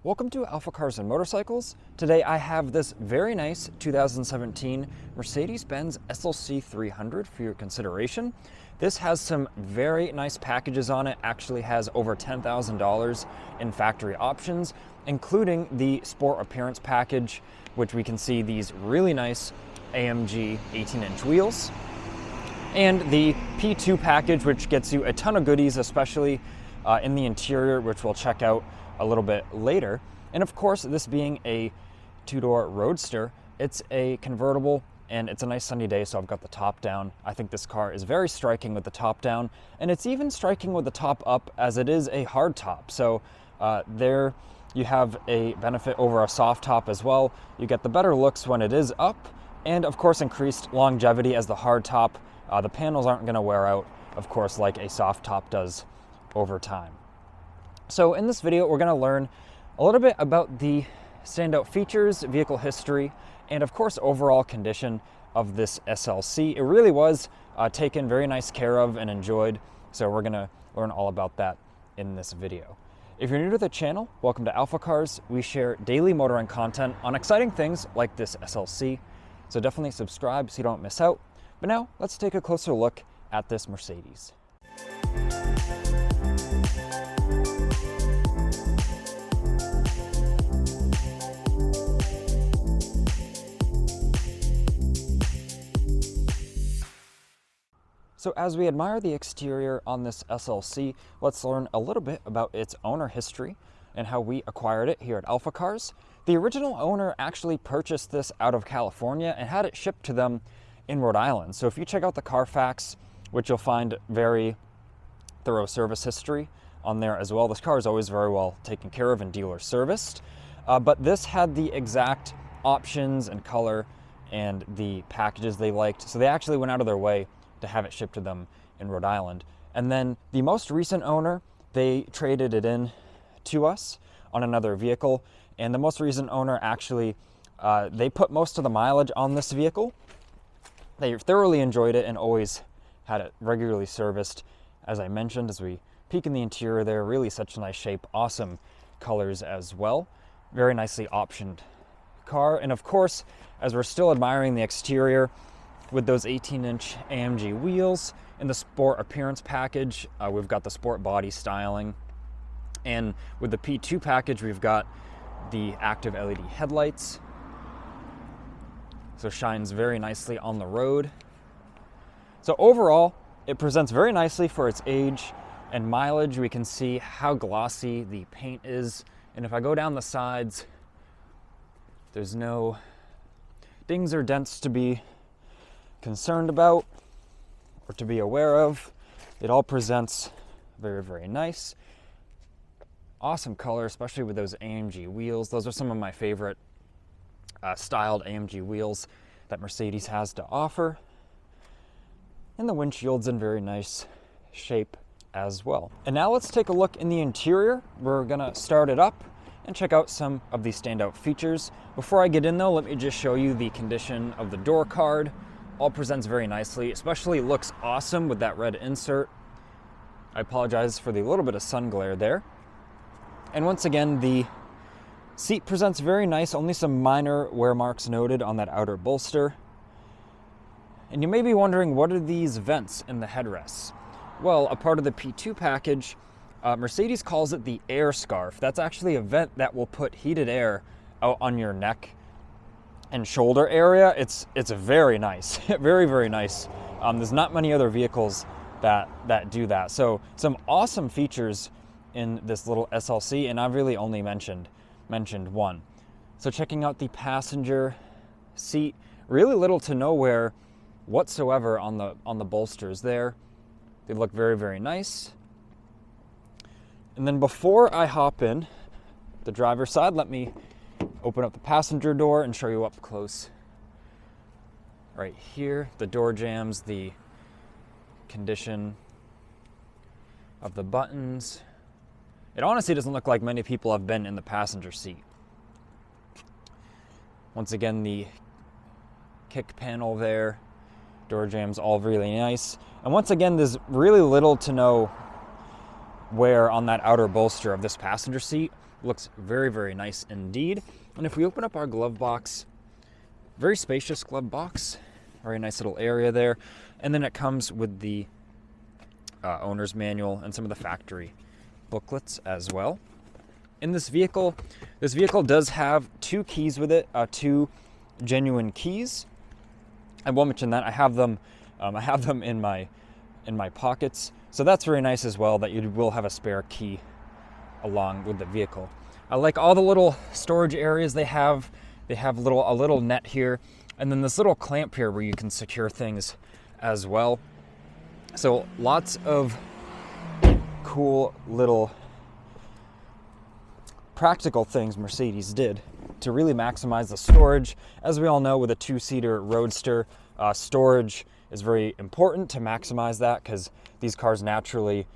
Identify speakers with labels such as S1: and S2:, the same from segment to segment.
S1: Welcome to AlphaCars and Motorcycles. Today I have this very nice 2017 Mercedes-Benz SLC300 for your consideration. This has some very nice packages on it, actually has over $10,000 in factory options, including the Sport Appearance package, which we can see these really nice AMG 18-inch wheels, and the P2 package, which gets you a ton of goodies, especially in the interior, which we'll check out a little bit later. And of course, this being a two-door Roadster, it's a convertible and it's a nice sunny day, so I've got the top down. I think this car is very striking with the top down, and it's even striking with the top up, as it is a hardtop. So there you have a benefit over a soft top as well. You get the better looks when it is up, and of course increased longevity as the hardtop. The panels aren't going to wear out, of course, like a soft top does over time. So in this video, we're going to learn a little bit about the standout features, vehicle history, and of course overall condition of this SLC. It really was taken very nice care of and enjoyed, so we're going to learn all about that in this video. If you're new to the channel, welcome to AlphaCars. We share daily motoring content on exciting things like this SLC, so definitely subscribe so you don't miss out. But now, let's take a closer look at this Mercedes. So as we admire the exterior on this SLC, let's learn a little bit about its owner history and how we acquired it here at AlphaCars. The original owner actually purchased this out of California and had it shipped to them in Rhode Island. So if you check out the Carfax, which you'll find very thorough service history on there as well, this car is always very well taken care of and dealer serviced. But this had the exact options and color and the packages they liked. So they actually went out of their way to have it shipped to them in Rhode Island. And then the most recent owner, they traded it in to us on another vehicle. And the most recent owner actually, they put most of the mileage on this vehicle. They thoroughly enjoyed it and always had it regularly serviced. As I mentioned, as we peek in the interior there, really such a nice shape, awesome colors as well. Very nicely optioned car. And of course, as we're still admiring the exterior, with those 18-inch AMG wheels and the Sport Appearance package, we've got the sport body styling. And with the P2 package, we've got the active LED headlights. So shines very nicely on the road. So overall, it presents very nicely for its age and mileage. We can see how glossy the paint is. And if I go down the sides, there's no dings or dents to be concerned about or to be aware of. It all presents very, very nice. Awesome color, especially with those AMG wheels. Those are some of my favorite styled AMG wheels that Mercedes has to offer. And the windshield's in very nice shape as well. And now let's take a look in the interior. We're gonna start it up and check out some of the standout features. Before I get in though, let me just show you the condition of the door card. All presents very nicely, especially looks awesome with that red insert. I apologize for the little bit of sun glare there. And once again, the seat presents very nice, only some minor wear marks noted on that outer bolster. And you may be wondering, what are these vents in the headrests? Well, a part of the P2 package, Mercedes calls it the air scarf. That's actually a vent that will put heated air out on your neck and shoulder area. It's very nice, very, very nice. There's not many other vehicles that do that. So some awesome features in this little SLC, and I've really only mentioned one. So checking out the passenger seat, really little to no wear whatsoever on the bolsters there. They look very, very nice. And then before I hop in the driver's side, let me open up the passenger door and show you up close. Right here, the door jambs, the condition of the buttons. It honestly doesn't look like many people have been in the passenger seat. Once again, the kick panel there, door jambs, all really nice. And once again, there's really little to no wear on that outer bolster of this passenger seat. Looks very, very nice indeed. And if we open up our glove box, very spacious glove box, very nice little area there. And then it comes with the owner's manual and some of the factory booklets as well. In this vehicle does have 2 keys with it, 2 genuine keys. I will mention that I have them in my pockets, so that's very nice as well, that you will have a spare key along with the vehicle. I like all the little storage areas they have. They have a little net here, and then this little clamp here where you can secure things as well. So lots of cool little practical things Mercedes did to really maximize the storage. As we all know, with a 2-seater Roadster, storage is very important to maximize that, because these cars naturally,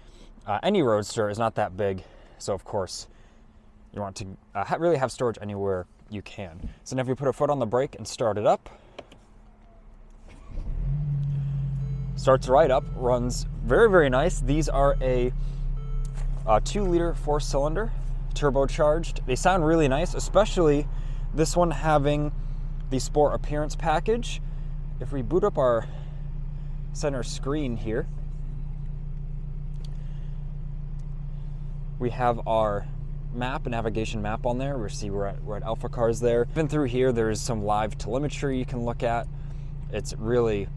S1: any Roadster is not that big. So of course, you want to really have storage anywhere you can. So now if we put our foot on the brake and start it up, starts right up, runs very, very nice. These are a 2-liter 4-cylinder, turbocharged. They sound really nice, especially this one having the Sport Appearance package. If we boot up our center screen here, we have our navigation map on there. We see we're at AlphaCars there. Even through here, there's some live telemetry you can look at. It's really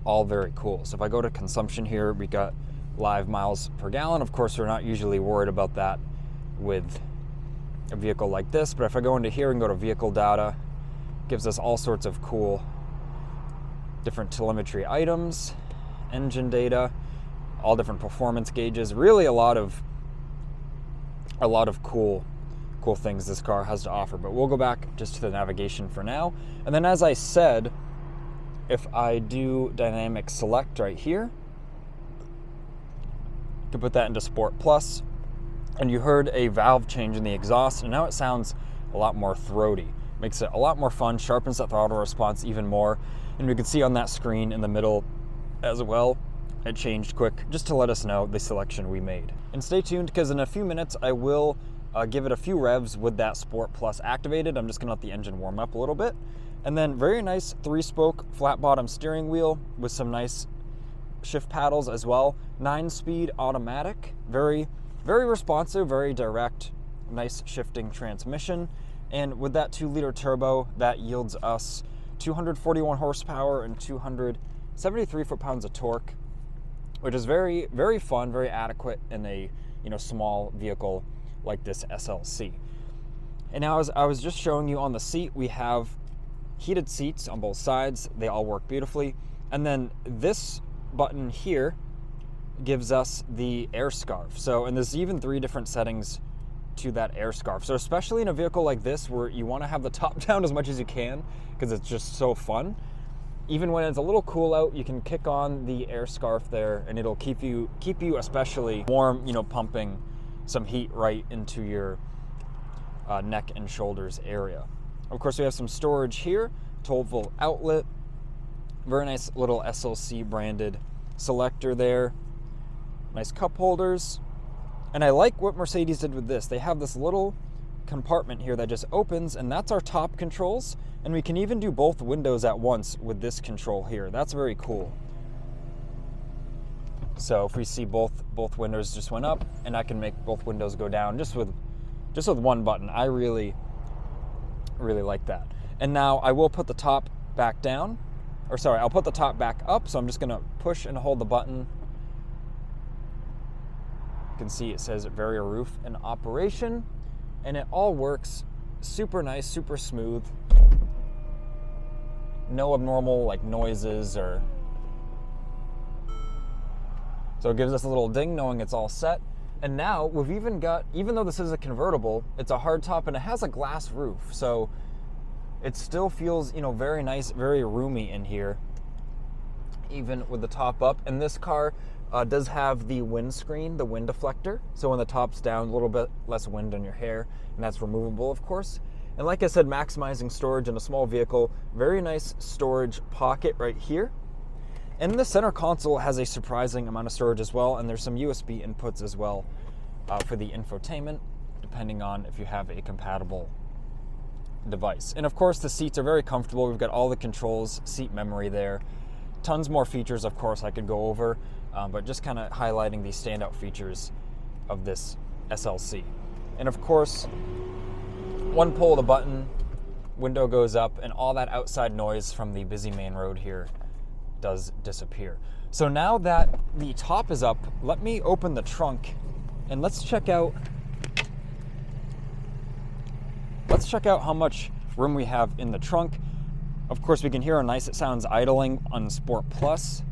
S1: all very cool. So if I go to consumption here, we got live miles per gallon. Of course, we're not usually worried about that with a vehicle like this, but if I go into here and go to vehicle data, it gives us all sorts of cool different telemetry items, engine data, all different performance gauges. Really a lot of cool things this car has to offer. But we'll go back just to the navigation for now. And then, as I said, if I do dynamic select right here, you can put that into Sport Plus, and you heard a valve change in the exhaust, and now it sounds a lot more throaty. Makes it a lot more fun, sharpens that throttle response even more. And we can see on that screen in the middle as well, it changed quick, just to let us know the selection we made. And stay tuned, because in a few minutes I will give it a few revs with that Sport Plus activated. I'm just gonna let the engine warm up a little bit. And then very nice 3-spoke flat bottom steering wheel with some nice shift paddles as well. 9-speed automatic, very, very responsive, very direct, nice shifting transmission. And with that 2-liter turbo, that yields us 241 horsepower and 273 foot-pounds of torque, which is very, very fun, very adequate in a small vehicle like this SLC. And now, as I was just showing you on the seat, we have heated seats on both sides. They all work beautifully. And then this button here gives us the air scarf. So, and there's even 3 different settings to that air scarf. So especially in a vehicle like this, where you want to have the top down as much as you can, because it's just so fun. Even when it's a little cool out, you can kick on the air scarf there, and it'll keep you especially warm, pumping some heat right into your neck and shoulders area. Of course, we have some storage here, 12-volt outlet, very nice little SLC branded selector there, nice cup holders. And I like what Mercedes did with this. They have this little compartment here that just opens, and that's our top controls. And we can even do both windows at once with this control here. That's very cool. So if we see both windows just went up, and I can make both windows go down just with one button. I really, really like that. And now I will put the top back down, or sorry, I'll put the top back up. So I'm just gonna push and hold the button. You can see it says Varior Roof in operation, and it all works super nice, super smooth. No abnormal noises or. So it gives us a little ding knowing it's all set. And now we've even got, even though this is a convertible, it's a hardtop and it has a glass roof. So it still feels, very nice, very roomy in here, even with the top up. And this car does have the windscreen, the wind deflector. So when the top's down, a little bit less wind on your hair, and that's removable, of course. And like I said, maximizing storage in a small vehicle, very nice storage pocket right here. And the center console has a surprising amount of storage as well, and there's some USB inputs as well for the infotainment, depending on if you have a compatible device. And of course, the seats are very comfortable. We've got all the controls, seat memory there. Tons more features, of course, I could go over, but just kind of highlighting the standout features of this SLC. And of course, one pull of the button, window goes up, and all that outside noise from the busy main road here does disappear. So now that the top is up, let me open the trunk and let's check out how much room we have in the trunk. Of course, we can hear how nice it sounds idling on Sport Plus.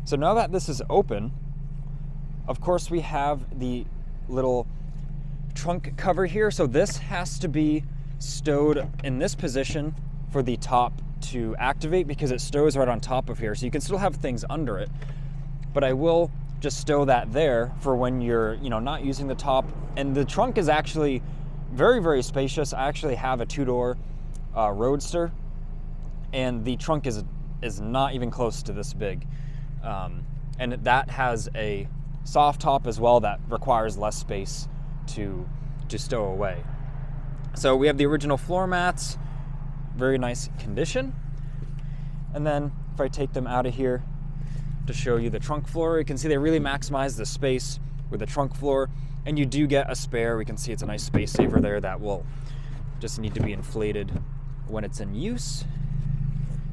S1: So now that this is open, of course, we have the little trunk cover here. So this has to be stowed in this position for the top to activate, because it stows right on top of here. So you can still have things under it, but I will just stow that there for when you're, not using the top. And the trunk is actually very, very spacious. I actually have a 2-door Roadster, and the trunk is not even close to this big. And that has a soft top as well that requires less space to stow away. So we have the original floor mats, very nice condition. And then if I take them out of here to show you the trunk floor, you can see they really maximize the space with the trunk floor, and you do get a spare. We can see it's a nice space saver there that will just need to be inflated when it's in use.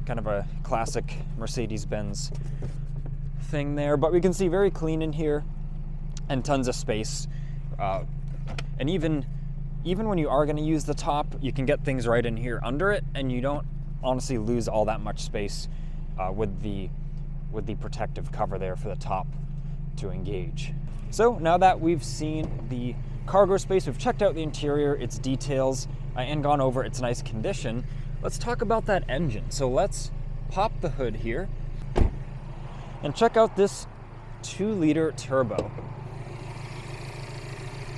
S1: Kind of a classic Mercedes-Benz thing there, but we can see very clean in here and tons of space. And even when you are going to use the top, you can get things right in here under it, and you don't honestly lose all that much space with the protective cover there for the top to engage. So now that we've seen the cargo space, we've checked out the interior, its details, and gone over its nice condition, let's talk about that engine. So let's pop the hood here and check out this 2-liter turbo.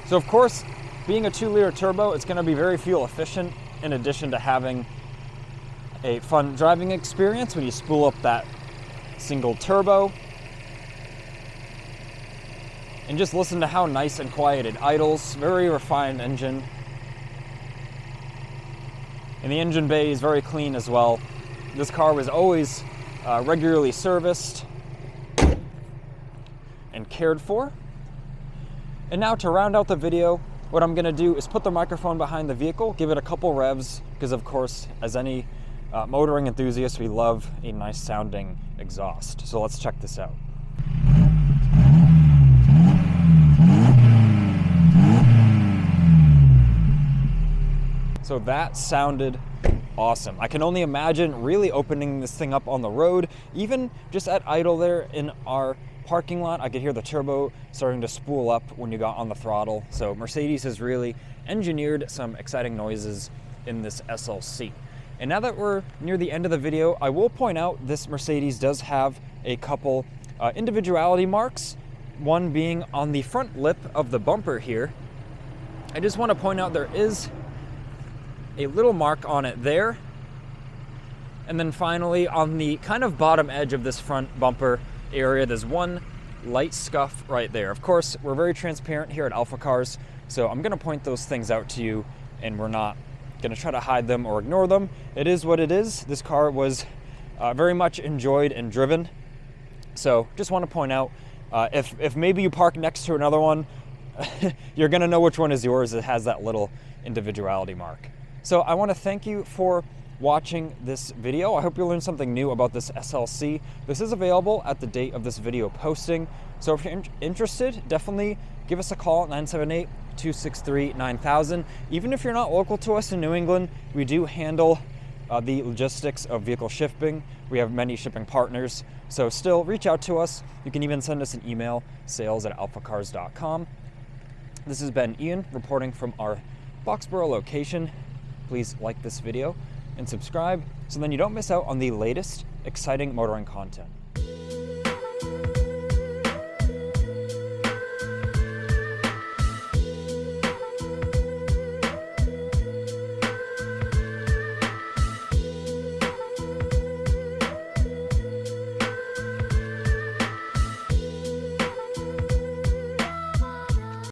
S1: So of course, being a 2-liter turbo, it's going to be very fuel efficient, in addition to having a fun driving experience when you spool up that single turbo. And just listen to how nice and quiet it idles. Very refined engine. And the engine bay is very clean as well. This car was always regularly serviced and cared for. And now to round out the video, what I'm gonna do is put the microphone behind the vehicle, give it a couple revs, because of course, as any motoring enthusiast, we love a nice sounding exhaust. So let's check this out. So that sounded awesome. I can only imagine really opening this thing up on the road, even just at idle there in our parking lot. I could hear the turbo starting to spool up when you got on the throttle. So Mercedes has really engineered some exciting noises in this SLC. And now that we're near the end of the video, I will point out this Mercedes does have a couple individuality marks, one being on the front lip of the bumper here. I just want to point out there is a little mark on it there. And then finally, on the kind of bottom edge of this front bumper area, there's one light scuff right there. Of course, we're very transparent here at AlphaCars, so I'm gonna point those things out to you, and we're not gonna try to hide them or ignore them. It is what it is. This car was very much enjoyed and driven. So just want to point out, if maybe you park next to another one, you're gonna know which one is yours. It has that little individuality mark. So I want to thank you for watching this video. I hope you learned something new about this SLC. This is available at the date of this video posting. So if you're interested, definitely give us a call at 978-263-9000. Even if you're not local to us in New England, we do handle the logistics of vehicle shipping. We have many shipping partners. So still reach out to us. You can even send us an email, sales@alphacars.com. This has been Ian reporting from our Boxborough location. Please like this video and subscribe so then you don't miss out on the latest exciting motoring content.